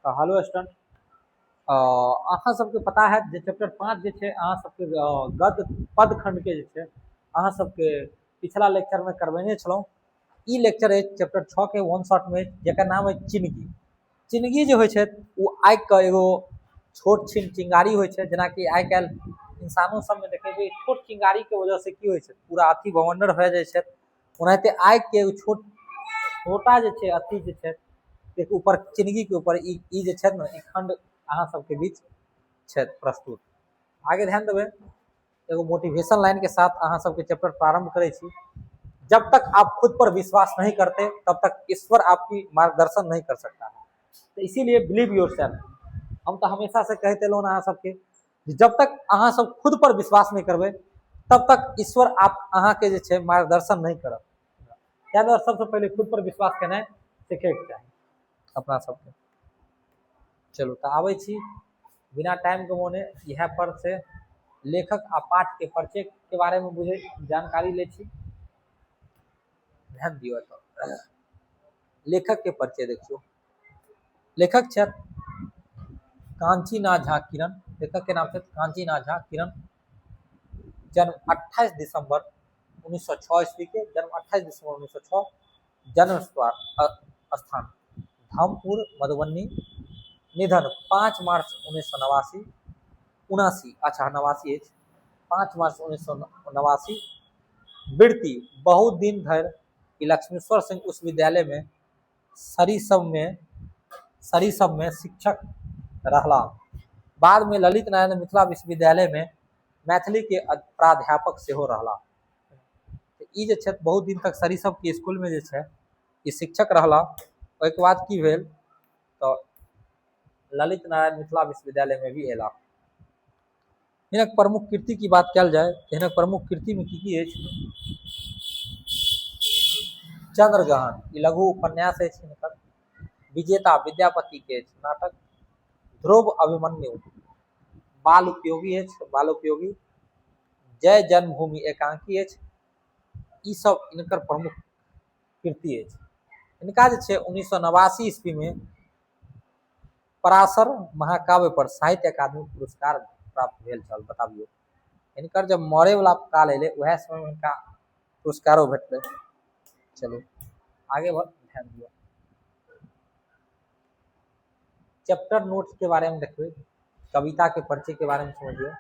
Hello student, अहाँ सबके पता है जे चैप्टर 5 जे छै अहाँ सबके गद्य पद खंड के जे छै अहाँ सबके पिछला लेक्चर में करबेने छलहुँ। ई लेक्चर है चैप्टर 6 के वन शॉट में, जेकर नाम है चिनगी। चिनगी जो होइ छै वो आगि के एगो छोट छिन चिंगारी होइ छै, जेनाकि आइ काल्हि इंसानो सबमे देखै छै छोट चिंगारी के वजह से की होइ छै पूरा अथी भवंडर भए जाइ छै। ओनाहिते आगि के एगो छोटा जे छै अथी जे छै एक ऊपर चिनगी के ऊपर ई जे छै ने ई खंड अहाँ सबके बीच छै प्रस्तुत। आगे ध्यान देबै, एगो मोटिवेशन लाइन के साथ अहाँ सबके चैप्टर प्रारंभ करै छी। जब तक आप खुद पर विश्वास नहीं करते तब तक ईश्वर आपकी मार्गदर्शन नहीं कर सकता है। तो इसीलिए बिलीव योर सेल्फ। हम तो हमेशा से कहते लोग अहाँ सबके जब तक अहाँ सब खुद पर विश्वास नहीं करबे तब तक ईश्वर आप अहाँ के जे छै मार्गदर्शन नहीं करत। याद रख, सबसे पहले खुद पर विश्वास करना सीखे के चाहिए अपना सबके। चलू तो आबै छी बिना टाइम गंवाने यह पर से लेखक आ पाठ के परिचय के बारे में बुझे जानकारी ले छी। ध्यान दियो तो लेखक के परिचय देखियो। लेखक छे कांचीनाथ झा किरण। लेखक के नाम है कांचीनाथ झा किरण। जन्म 28 दिसंबर 1906 ईस्वी के, जन्म 28 दिसंबर 1906। जन्म स्थान धामपुर मधुबनी। निधन 5 मार्च 1989। 5 मार्च 1989। वृत्ति बहुत दिन धरि लक्ष्मेश्वर सिंह उच्च विद्यालय में सरीसब में शिक्षक रहला। बाद में ललित नारायण मिथिला विश्वविद्यालय में मैथिली के प्राध्यापक सेहो रहला। ई जे छै बहुत दिन तक सरीसब के स्कूल में जे छै ई शिक्षक रहला। ओहिके बाद की भेल तो ललित नारायण मिथिला विश्वविद्यालय में भी एला। हिनक प्रमुख कृति की बात कल जाए तो हिनक प्रमुख कृति में की है चंद्रग्रहण ई लघु उपन्यास है हिनकर। विजेता विद्यापति के नाटक। ध्रुव अभिमन्यु बाल उपयोगी है, बाल उपयोगी। जय जन्मभूमि एकांकी है। ई सब इनकर प्रमुख कृति है। इनका जे छै 1989 ईस्वी में पराशर महाकाव्य पर साहित्य अकादमी पुरस्कार प्राप्त भेल छल। बताबियो इनकर जब मरे वाला काल अले वह समय में इनका पुरस्कारों भेटले। चलो आगे बढ़, ध्यान दियो। चैप्टर नोट्स के बारे में देखिए, कविता के परिचय के बारे में समझिए।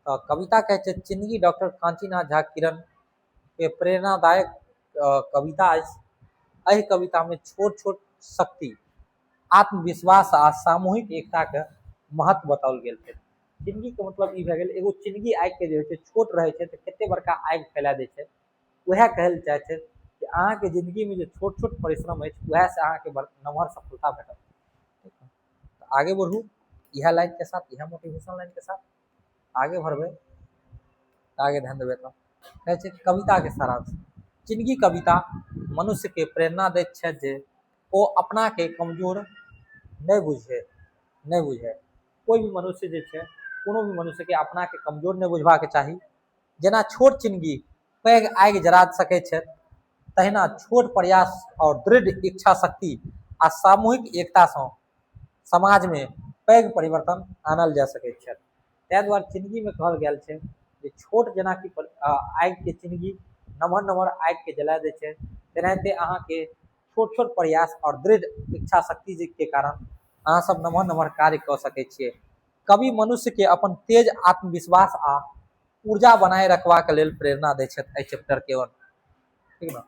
तो कविता कहते हैं चिनगी डॉक्टर कांचीनाथ झा किरण के प्रेरणादायक कविता। एहि कविता में छोट छोट शक्ति, आत्मविश्वास आ सामूहिक एकता के महत्व बताओल गेल छै। चिनगी के मतलब ई भए गेल एगो चिनगी आगि के जे होइ छै छोट रहे छै तो कते बड़का आगि फैला दै छै। वह कहल चाहे छै कि अहाँ के जिंदगी में जो छोट छोट परिश्रम है वह से अहाँ के नमहर सफलता भेटत। तो आगे बढ़ू यह लाइन के साथ, यह मोटिवेशन लाइन के साथ आगे बढ़बे। आगे ध्यान देवे तो कहे छै कविता के सारांश। चिनगी कविता मनुष्य के प्रेरणा दैत छै जे ओ अपना के कमजोर नहीं बुझे। कोई भी मनुष्य जे छै कोनो भी मनुष्य के अपना के कमजोर नहीं बुझबा के चाही। जेना छोट चिनगी पैघ आगि जरा सकै छै तहिना छोट प्रयास और दृढ़ इच्छा शक्ति आ सामूहिक एकता से समाज में पैघ परिवर्तन आनल जा सकै छै। तै दुआरे चिनगी में कहल गेल छै जे छोट जेना कि आगि के चिनगी नमहर नमहर आगि के जला दै छै, तेनाहिते अहाँ के छोट छोट प्रयास और दृढ़ इच्छा शक्ति के कारण अहाँ सब नमहर नमहर कार्य कऽ सकै छियै। कवि मनुष्य के अपन तेज आत्मविश्वास आ ऊर्जा बनाए रखबा के लेल प्रेरणा दै छथि एहि चैप्टर के। ठीक ना,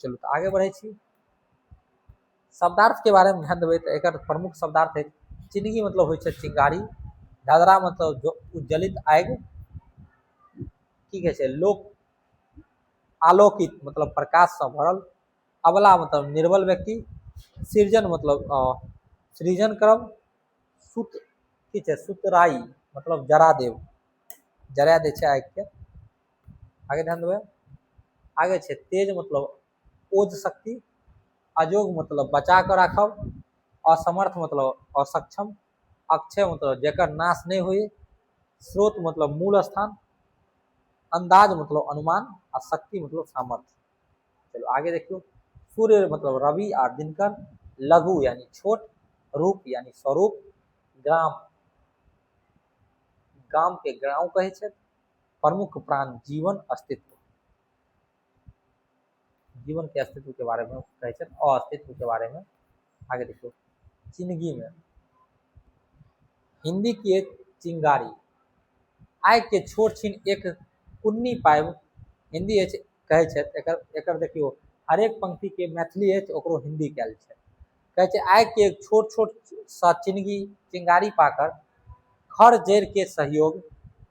चलू तो आगे बढ़े छी। शब्दार्थ के बारे में ध्यान देवे तो एक प्रमुख शब्दार्थ है चिनगी मतलब हो चिंगारी। धधरा मतलब उज्जवलित आगि। की कहे छै लोक आलोकित मतलब प्रकाश से भरल। अबला मतलब निर्बल व्यक्ति। सृजन मतलब सृजन करब। सुत की छै सुतराई मतलब जरा देव, जरा दे छै आगि के। आगे ध्यान देवे। आगे छै तेज मतलब ओज शक्ति। अजोग मतलब बचा कर राखब। असमर्थ मतलब असक्षम। अक्षय मतलब जेकर नाश नहीं हुई। स्रोत मतलब मूल स्थान। अंदाज मतलब अनुमान और शक्ति मतलब सामर्थ्य। चलो आगे देखियो। सूर्य मतलब रवि और दिनकर। लघु यानी छोट, रूप यानी स्वरूप, ग्राम गाम के गाँव कहे छथि, प्रमुख प्राण जीवन अस्तित्व, जीवन के अस्तित्व के बारे में कहे छथि, अस्तित्व के बारे में। आगे देखो चिनगी में हिंदी की एक चिंगारी आय के छोट छीन एक कुन्नी पाइब हिंदी अछि कहे छथि। एकर देखियो हरेक पंक्ति के मैथिली अछि ओकरो हिंदी कयल छै। कहे छै आय के एक छोट छोट सा चिंगारी पाकर खर जड़ के सहयोग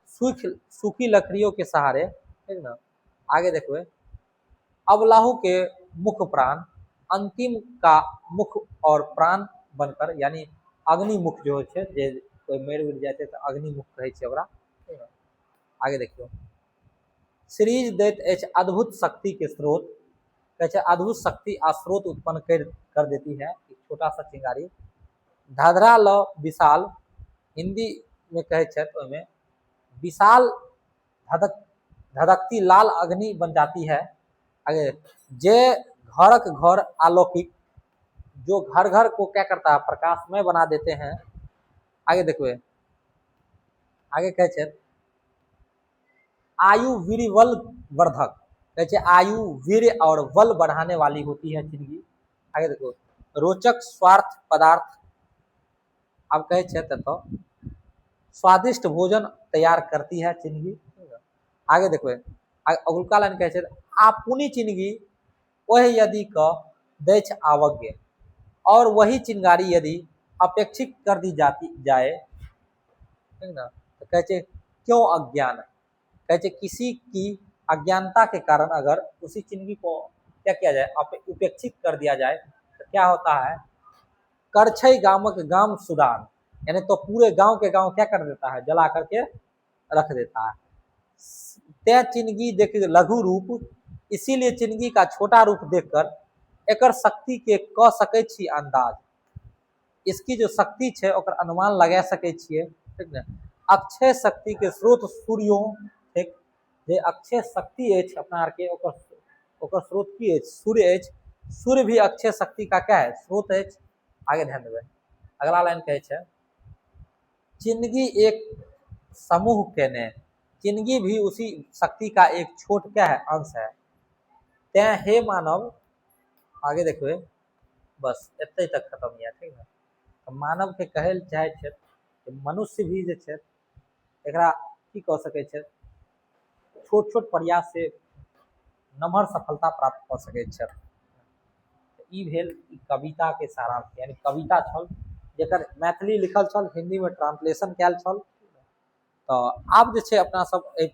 सूखी लकड़ियों के सहारे, ठीक ना। आगे देखो अबलाहू के मुख प्राण अंतिम का मुख और प्राण बनकर, यानी अग्निमुख जो है जे कोई मरि उड़ जाते तो अग्निमुख कहे छै ओकरा। आगे देखियो सीरीज दैत अछि अद्भुत शक्ति के स्रोत, कहे छै अद्भुत शक्ति आ स्रोत उत्पन्न कर देती है एक छोटा सा चिंगारी। धधरा ल विशाल हिंदी में कहे छथि ओहिमे विशाल धधकती लाल अग्नि बन जाती है। आगे जे घरक घर अलौकिक, जो घर घर को क्या करता है प्रकाशमय बना देते हैं। आगे देखो आगे कहे छथि आयु वीर बल वर्धक, कहे आयु वीर और बल बढ़ाने वाली होती है चिंगी। आगे देखो रोचक स्वार्थ पदार्थ, अब कहे छथि तो स्वादिष्ट भोजन तैयार करती है चिंगी। आगे देखो अगुलका लाइन कहे छथि आपुनी चिंगी वह यदि क दैछ आवज्ञ, और वही चिंगारी यदि अपेक्षित कर दी जाती जाए, ठीक ना, तो कहे क्यों अज्ञान, कहे किसी की अज्ञानता के कारण अगर उसी चिंगी को क्या किया जाए उपेक्षित कर दिया जाए तो क्या होता है करछई गामक गाम सुदान, यानी तो पूरे गांव के गांव क्या कर देता है जला करके रख देता है। तय चिंगी देख लघु रूप, इसीलिए चिंगी का छोटा रूप देखकर एकर शक्ति के क सकै छी अंदाज, इसकी जो शक्ति है ओकर अनुमान लगा सकै छियै, ठीक ना। अक्षय शक्ति के स्रोत सूर्यो, ठीक जे अक्षय शक्ति अछि अपना आर के ओकर स्रोत की अछि सूर्य अछि, सूर्य भी अक्षय शक्ति का क्या है स्रोत अछि। आगे ध्यान देबै अगला लाइन कहे छै चिंगी एक समूह के ने, चिंगी भी उसी शक्ति का एक छोट क्या है अंश है। तै हे मानव, आगे देखो बस एते तक खत्म है, ठीक है। तो मानव के कहल चाहे छै मनुष्य भी जे छै एकरा की कह सकै छै छोट छोट प्रयास से नम्हर सफलता प्राप्त कर सकै छै। ई भेल कविता के सारांश, यानी कविता छल जेकर मैथिली लिखल छल हिंदी में ट्रांसलेशन कैल छल। तो आब जे छै अपना सब एक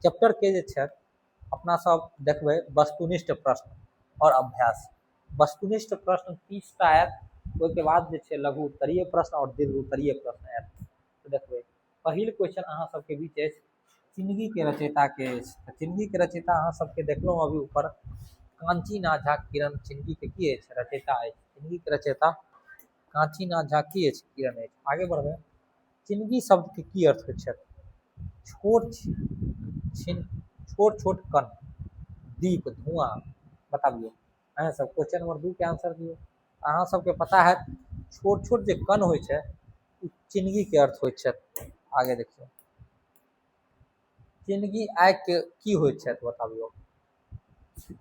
चैप्टर के जे छै अपना सब देखबै वस्तुनिष्ठ प्रश्न और अभ्यास। वस्तुनिष्ठ प्रश्न 30टा आयत, ओहिके बाद जे छै लघु उत्तरीय प्रश्न और दीर्घ उत्तरीय प्रश्न आयत। तो देखबै पहिल क्वेश्चन अहाँ सबके बीच अछि चिंगी के रचयिता के अछि। चिंगी के रचयिता अहाँ सबके देखलहुँ अभी ऊपर कांचीनाथ झा किरण चिंगी के की अछि रचयिता अछि। चिंगी के रचयिता कांचीनाथ झा की अछि किरण अछि। आगे बढ़बै चिंगी शब्द के की अर्थ होइ छै छोट छोट कण दीप धुआं, बताबियो अहाँ सब क्वेश्चन नंबर 2 के आंसर दियो। अहाँ सबके पता है छोट छोट जे कण होइ छै चिंगी के अर्थ होइ छै। आगे देखियो चिंगी आग के की होइ छै बताबियो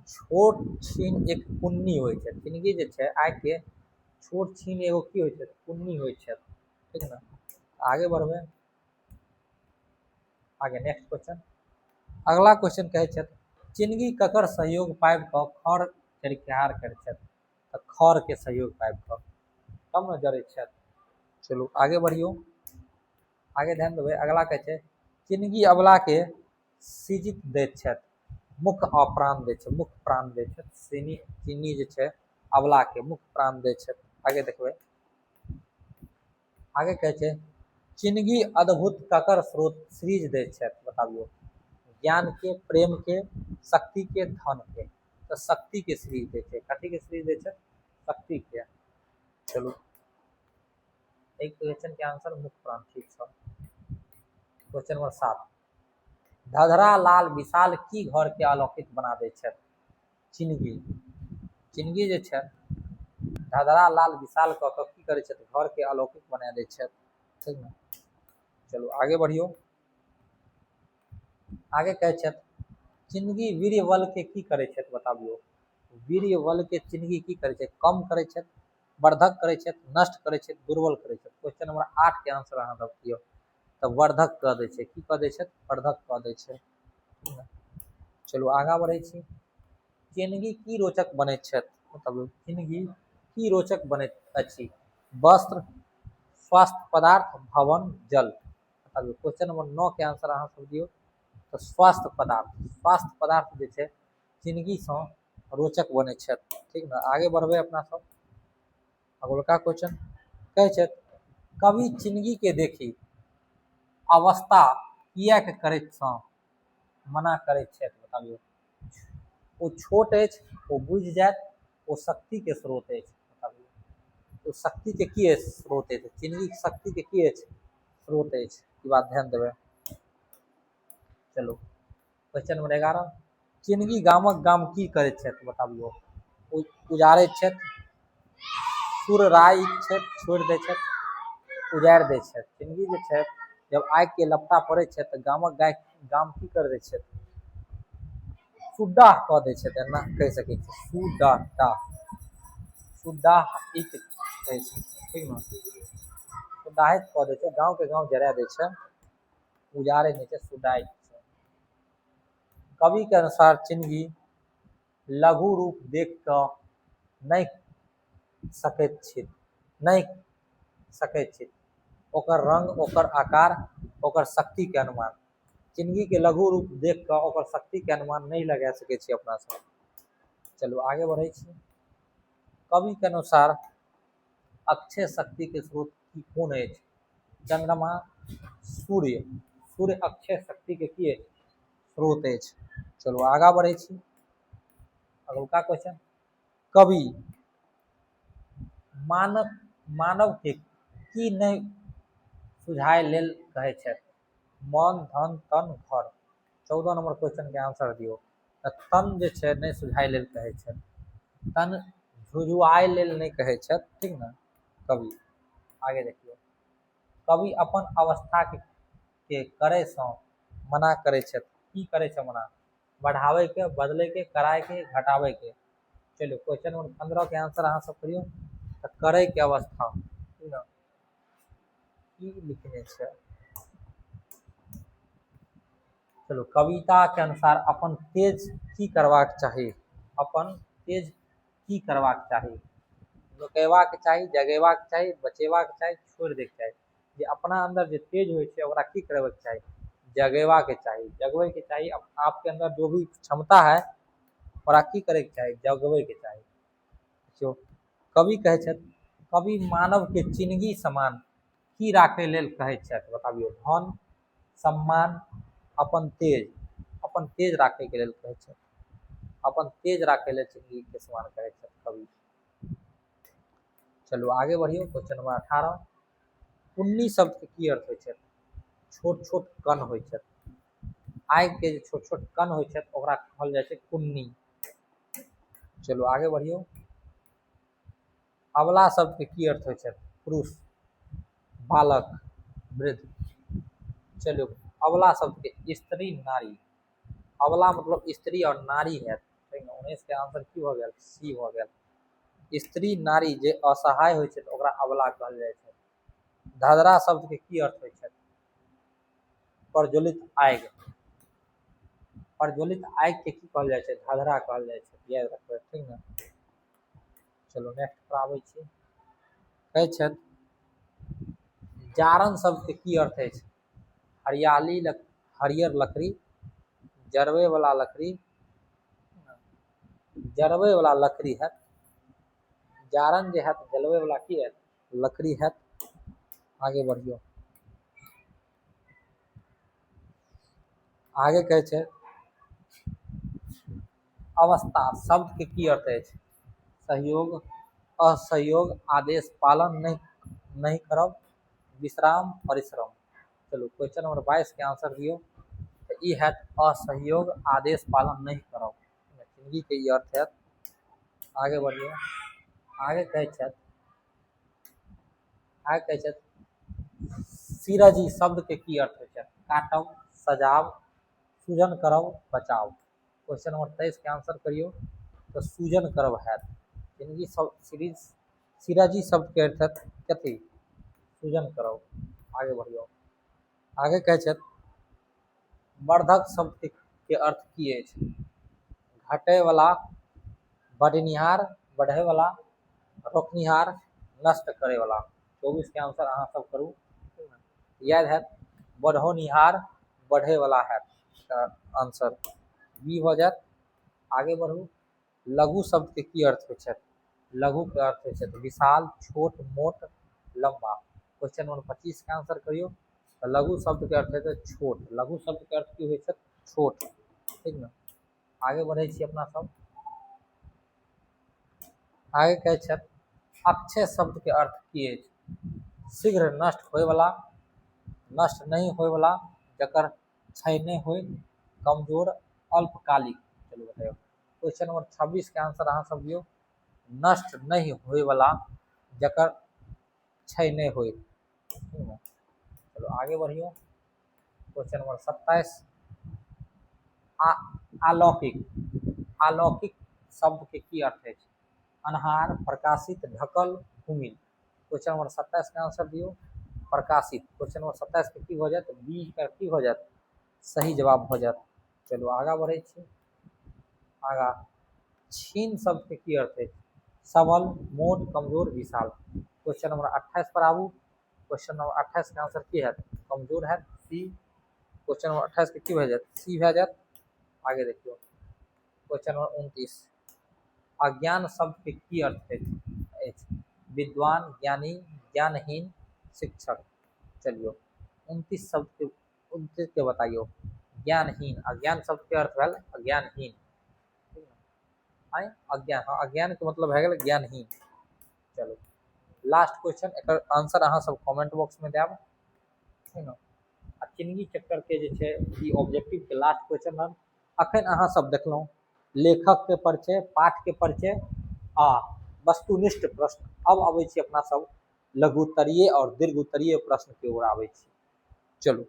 छोट छीन एक पुन्नी होइ छै। चिंगी जे छै आग के छोट छीन एगो की होइ छै पुन्नी होइ छै, ठीक ना। आगे बढ़बै आगे नेक्स्ट क्वेश्चन अगला क्वेश्चन कहे छै चिंगी ककर सहयोग पाबि कऽ खर चरिखार करै छै, तो खर के सहयोग पाबि कऽ तब न जड़ै छै। चलू आगे बढ़ियो आगे ध्यान देबै अगला कहे छै चिंगी अबला के सीजित दैत छै, मुख आ प्राण दै छै, मुख प्राण दै छै। चीनी जे छै अबला के मुख प्राण दै छै। आगे देखबै आगे कहे छै चिंगी अद्भुत ककर स्रोत सीरीज दै छै, बताबियो ज्ञान के, प्रेम के, शक्ति के, धन के। तो शक्ति के सीरीज दै छै, कथी के सीरीज दै छै शक्ति के। चलू एक क्वेश्चन के आंसर मुख प्राण ठीक छै। क्वेश्चन नंबर 7 धधरा लाल विशाल की घर के अलौकिक बना दै छै चिंगी। चिंगी जे छै धधरा लाल विशाल कऽ कऽ की करै छथि, घर के अलौकिक बना दै छथि, ठीक ने। चलू आगे बढ़ियौ। आगे कहै छथि चिन्हगी वीर्य बल के की करै छथि बताबियौ। वीर्य बल के चिन्हगी की करै छै, कम करै छथि, वर्धक करै छथि, नष्ट करै छथि, दुर्बल करै छथि। क्वेश्चन नंबर 8 के आंसर अहाँ सब दियौ। तऽ वर्धक कऽ दै छै, की कऽ दै छथि, वर्धक कऽ दै छै। चलू आगाँ बढ़ै छी। चिन्हगी की रोचक बनैत छथि बताबियौ। चिन्हगी की रोचक बनैत अछि, वस्त्र, स्वास्थ्य पदार्थ, भवन, जल। बताबियौ क्वेश्चन नंबर 9 के आंसर अहाँ सब दियौ। तऽ स्वास्थ्य पदार्थ जे छै चिन्हगीसँ रोचक बनै छथि, ठीक ने। आगे बढ़बै अपना सब। अगुलका क्वेश्चन कहै छथि कवि चिन्हगी के देखी अवस्था किएक करैत सँ मना करैत छथि बताबियौ। ओ छोट अछि, ओ बुझि जायत, ओ शक्ति के स्रोत अछि बताबियौ। तो शक्ति के की अछि, स्रोत अछि, चिन्हगी शक्ति के की अछि, स्रोत अछि, ई बात ध्यान देबै। चलो क्वेश्चन नंबर 11 चिन्हगी गामक गाम की करैत छथि बताबियौ। उजाड़ैत छथि, सुरराइत छथि, छोड़ि दै छथि, उजाड़ि दै छथि। चिन्हगी जे छथि जब आगि के लपटा पड़ै छै तऽ गामक गाम की कर दै छथि, सुड्डाह कऽ दै छथि, एना कहि सकै छी, सुड्डाहित कहै छै, ठीक ने। सुड्डाहित कऽ दै छै, गाँव के गाँव जरा दै छै, उजाड़े नहि छै, सुड्डाहित छै। कवि के अनुसार चिन्हगी लघु रूप देख कऽ नहि सकैत छी, नहि सकैत छी, ओकर रंग, ओकर आकार, ओकर शक्ति के अनुमान। चिन्हगी के लघु रूप देख कऽ ओकर शक्ति के अनुमान नहीं लगा सकै छी अपना सब। चलू आगे बढ़े छी। कवि के अनुसार अक्षय शक्ति के स्रोत की कोन अछि, चंद्रमा, सूर्य। सूर्य अक्षय शक्ति के की अछि, स्रोत अछि। चलो आगा बढ़े छी। अगुलका क्वेश्चन कवि मानव के की नहीं सुझाय लेल कहै छथि, मन, धन, तन, घर। 14 नंबर क्वेश्चन के आंसर दियौ। तन जे छै नहीं सुझाय लेल कहै छथि, तन झुझुआय लेल नहीं कहै छथि, ठीक ने कवि। आगे देखियौ कवि अपन अवस्था के करे सँ मना करे छथि, की करे छै मना, बढ़ावे के, बदले के, कराए के, घटावे के। चलो क्वेश्चन नंबर 15 के आंसर अहाँ सब करियौ। तऽ करे के अवस्था की लिखने छै। चलो कविता के अनुसार अपन तेज की करबाक चाही, अपन तेज की करबाक चाही, नुकेबाक चाही, जगेबाक चाही, बचेबाक चाही, छोड़ि दैके चाही। जे अपना अंदर जे तेज होइ छै ओकरा की करबाक चाही, जगेबाक चाही, जगबैके चाही। आपके अंदर जो भी क्षमता है ओकरा की करैके चाही, जगबैके चाही। देखियौ कवि कहै छथि कवि मानव के चिन्हगी समान की राखै लेल कहै छथि बताबियौ। धन, सम्मान, अपन तेज राखै के लेल कहै छथि, अपन तेज राखै लेल चिन्हगी के समान कहै छथि कवि। चलू आगे बढ़ियौ। क्वेश्चन नंबर 18 कुन्नी शब्द के की अर्थ होइ छै, छोट छोट कण होइ छै। आगि के जे छोट छोट कण होइ छै ओकरा कहल जाइ छै कुन्नी। चलू आगे बढ़ियौ। अबला शब्द के की अर्थ होइ छै, पुरुष, बालक, वृद्ध। चलो अबला शब्द के स्त्री, नारी। अबला मतलब स्त्री और नारी है, 19 के आंसर की भ गेल, सी भ गेल। स्त्री नारी जे असहाय होइ छै ओकरा अबला कहल जाइ छै। धधरा शब्द के की अर्थ होइ छै, प्रज्वलित आगि। प्रज्वलित आगि के की कहल जाइ छै, धधरा कहल जाइ छै, याद रखबै, ठीक ने। चलो नेक्स्ट पर आबै छी। कहै छथि जारन शब्द के की अर्थ अछि, हरियाली, हरियर लकड़ी, जरवे वाला लकड़ी, जरवे वाला लकड़ी है। जारन जे है जलवे वाला की है, लकड़ी है। आगे बढ़ियो। आगे कहै छै अवस्था शब्द के की अर्थ अछि, सहयोग, असहयोग, आदेश पालन नहीं करब, विश्राम, परिश्रम। चलो क्वेश्चन नंबर 22 के आंसर दियो। तो ई है असहयोग, आदेश पालन नहीं करब, जिंदगी के ये अर्थ है। आगे बढ़ियो। आगे कहै छथि सीरजी शब्द के की अर्थ होइ छै? काटब, सजाव, सूजन करब, बचाव। क्वेश्चन नंबर 23 के आंसर करियो तो सूजन करब हैत। जिनगी सीरजी शब्द के अर्थ कथी? सूजन करब। आगे बढ़ियो। आगे कहै छथि वर्धक शब्द के अर्थ की अछि? घटै वाला, बढ़निहार, बढ़े वाला, रोकनिहार, नष्ट करे वाला। 24 के आंसर अहाँ सब करू। याद है बढ़ोनिहार, बढ़े वाला है आंसर बी हो जात। आगे बढ़ू। लघु शब्द के की अर्थ होइ छै? लघु के अर्थ होइ छै विशाल, छोट, मोट, लंबा। क्वेश्चन नंबर 25 के आंसर करियो तो लघु शब्द के अर्थ है छोट। लघु शब्द के अर्थ की होइ छै? छोट। ठीक ना। आगे बढ़े छी अपना सब। आगे कहै छथि अक्षय शब्द के अर्थ की अछि? शीघ्र नष्ट होय वाला, नष्ट नहीं होय वाला, जकर क्षय नहीं होय, कमजोर, अल्पकालिक। चलो बताइयो। क्वेश्चन नंबर 26 के आंसर अहाँ सब दियो। नष्ट नहीं होय वाला, जकर क्षय नहीं होय। चलो आगे बढ़ियो। क्वेश्चन नंबर 27 अलौकिक। अलौकिक शब्द के की अर्थ है? अन्हार, प्रकाशित, ढकल, उम्मीद। क्वेश्चन नंबर 27 का आंसर दियो प्रकाशित। क्वेश्चन नंबर 27 के की हो जात? बी का की हो जात? सही जवाब हो जात। चलो आगा बढ़े छी। आगा छीन शब्द के की अर्थ है? सबल, मोट, कमजोर, विशाल। क्वेश्चन नंबर 28 पर आबू। क्वेश्चन नंबर 28 का आंसर की है? कमजोर है सी। क्वेश्चन नंबर 28 के की हो जात? सी हो जात। आगे देखियो। क्वेश्चन नंबर 29 अज्ञान शब्द के की अर्थ है? विद्वान, ज्ञानी, ज्ञानहीन, शिक्षक। चलियो 29 के बताइयो। ज्ञानहीन। अज्ञान शब्द के अर्थ भेल अज्ञानहीन। अज्ञान, हाँ अज्ञान के मतलब है ज्ञानहीन। चलो लास्ट क्वेश्चन, एक आंसर अहाँ सब कमेंट बॉक्स में देब। ठीक ना। आ चिन्हगी चैप्टर के जे छै ई ऑब्जेक्टिव के लास्ट क्वेश्चन है। अखन अहाँ सब देखलहुँ लेखक के परिचय, पाठ के परिचय आ वस्तुनिष्ठ प्रश्न। अब आबै छी अपना सब लघु उत्तरीय और दीर्घ उत्तरीय प्रश्न के ओर आबै छी। चलो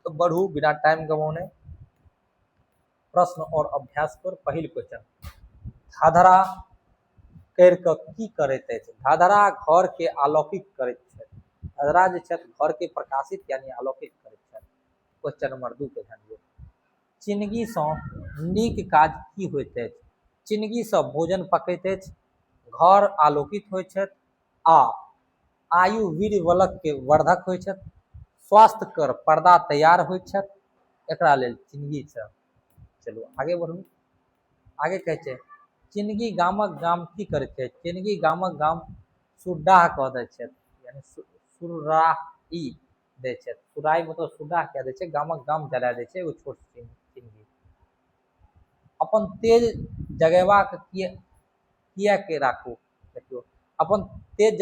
तो बढ़ू बिना टाइम गंवाने प्रश्न और अभ्यास पर। पहिल क्वेश्चन धाधरा कर की करैत अछि? धाधरा घर के अलौकिक करैत छथि। धाधरा जे छथि घर के प्रकाशित यानी अलौकिक करैत छथि। क्वेश्चन नंबर 2 के ध्यान दियौ। चिन्हगी सँ नीक काज की होइत अछि? चिन्हगी सँ भोजन पकैत अछि, घर आलोकित होइत छथि आ आयु वीर बलक के वर्धक होइत छथि, स्वास्थ्य कर पर्दा तैयार होइत छथि। एकरा लेल चिन्हगी सँ। चलू आगे बढ़ू। आगे कहै छै चिन्हगी गामक गाम की करैत छै? चिन्हगी गामक गाम सुड्डाह कऽ दै छथि यानी सुराही दै छथि। सुराही मतलब सुड्डाह कऽ दै छै, गामक गाम जला दै छै। एगो छोट चिन्हगी अपन तेज जगेबाक किया के राखू। देखियो अपन तेज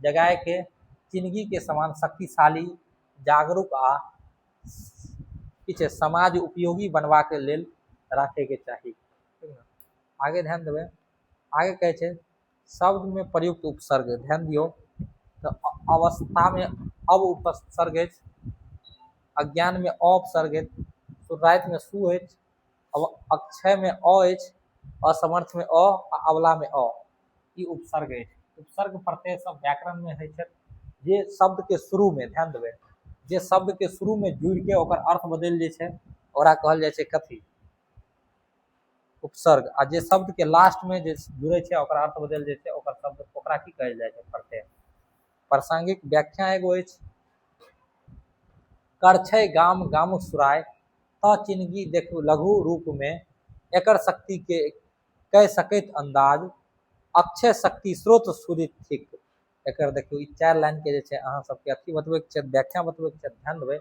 जगाए के चिन्हगी के समान शक्तिशाली, जागरूक आ समाज उपयोगी बनवा के लेल राखे के चाही। आगे ध्यान देवे। आगे कहे छे शब्द में प्रयुक्त उपसर्ग। ध्यान दियो तो अवस्था में अब उपसर्ग है, अज्ञान में अ उपसर्ग है, सुराइत में सु है, अक्षय में अ है, असमर्थ में अ, अबला में अ। ई उपसर्ग है। उपसर्ग प्रत्यय सब व्याकरण में है जे शब्द के शुरू में, ध्यान देवे, जे शब्द के शुरू में जुड़ के ओकर अर्थ बदल जाए छै ओकरा कहल जाए छै कथी? उपसर्ग। आ जे शब्द के लास्ट में जे जुड़े छै ओकर अर्थ बदल जाए छै ओकर शब्द ओकरा की कहल जाए छै? प्रत्यय। प्रासंगिक व्याख्या एगो अछि कर छै गाम गामुक सुराय, त चिन्हगी देखू लघु रूप में, एकर शक्ति के कह सकैत अंदाज, अक्षय शक्ति स्रोत सूर्य थिक। एकर देखियो ई 4 लाइन के जे छै अहाँ सबके अथी बतबै के छै, व्याख्या बतबै के छै, ध्यान देबै।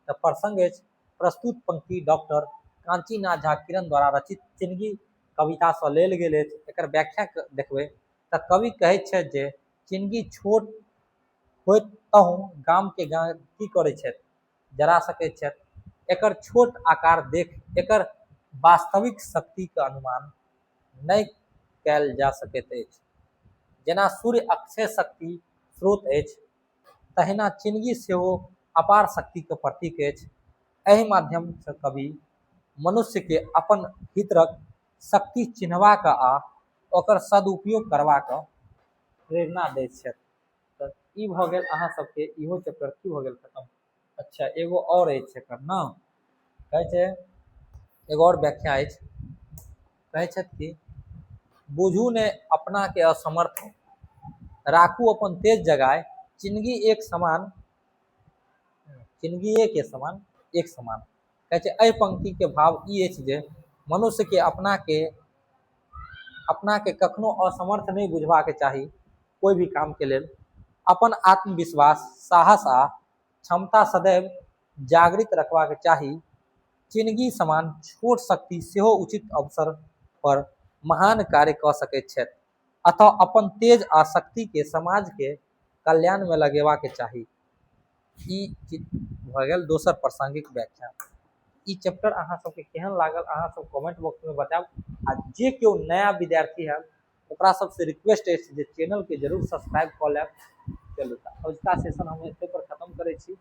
त प्रसंग अछि प्रस्तुत पंक्ति डॉक्टर कांची नाथ झा किरण द्वारा रचित चिन्हगी कविता से लेल गेल अछि। एकर व्याख्या देखबै त कवि कहै छै जे चिन्हगी छोट होइत तहु गाम के की करै छथि? जरा सकैत छथि। एकर छोट आकार देख एकर वास्तविक शक्ति के अनुमान नहीं कैल जा सकैत अछि। जेना सूर्य अक्षय शक्ति स्रोत अछि, तहिना चिन्नी सेहो अपार शक्ति के प्रतीक अछि। एहि माध्यम से कवि मनुष्य के अपन भीतरक शक्ति चिन्हबाक आ ओकर सदुपयोग करबाक प्रेरणा दैत छथि। तऽ ई भऽ गेल अहाँ सबके इहो चैप्टर की भऽ गेल खत्म। अच्छा एगो और अछि एकर ना, कहै छै एगो और व्याख्या अछि, कहै छथि कि बुझू ने अपना के असमर्थ, राखू अपन तेज जगाए, जिंदगी एक समान, जिंदगी के समान एक समान। कहै छै एहि पंक्ति के भाव ई अछि जे मनुष्य के अपना के कखनो असमर्थ नहीं बुझबाक चाही कोई भी काम के लेल। अपन आत्मविश्वास, साहस आ क्षमता सदैव जागृत रखबाक चाही। जिंदगी समान छोट शक्ति सेहो उचित अवसर पर महान कार्य कऽ सकैत छथि। अतः अपन तेज आ शक्ति के समाज के कल्याण में लगेबाक चाही। ई भऽ गेल दोसर प्रासंगिक व्याख्या। ई चैप्टर अहाँ सबके केहन लागल अहाँ सब कमेंट बॉक्स में बताएब। आ जे केओ नया विद्यार्थी है ओकरा सबसे रिक्वेस्ट अछि जे चैनल के जरूर सब्सक्राइब कऽ लेब। चलू अजुका सेशन हम एतै पर खत्म करै छी।